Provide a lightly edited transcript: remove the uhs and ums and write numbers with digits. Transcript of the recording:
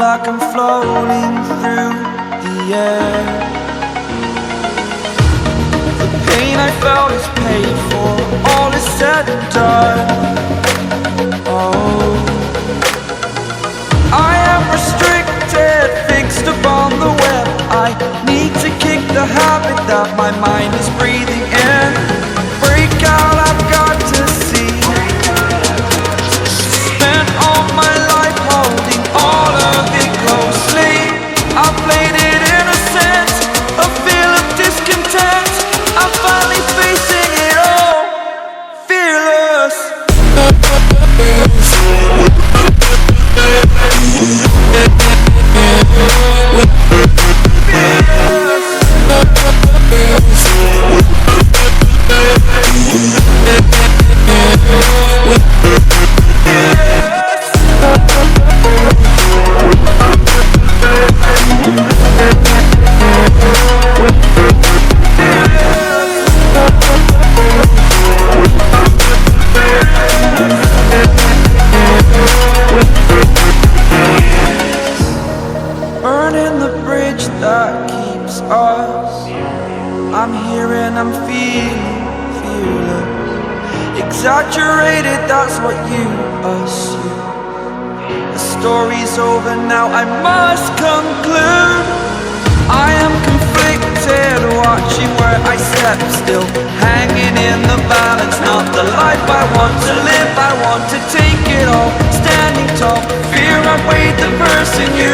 like I'm floating through the air. The pain I felt is paid for, all is said and done. Oh, I am restricted, fixed upon the web. I need to kick the habit that my mind is breathing in. Break out, I've got to see. Spent all my life holding all of it closely. I played it innocent, a feel of discontent. I'm finally facing it all, fearless. Burning the bridge that keeps us. I'm here and I'm feeling fearless. Exaggerated, that's what you assume. The story's over now, I must conclude. I am conflicted, watching where I step still, hanging in the balance. Not the life I want to live, I want to take it all. Standing tall, fear I weighed the person you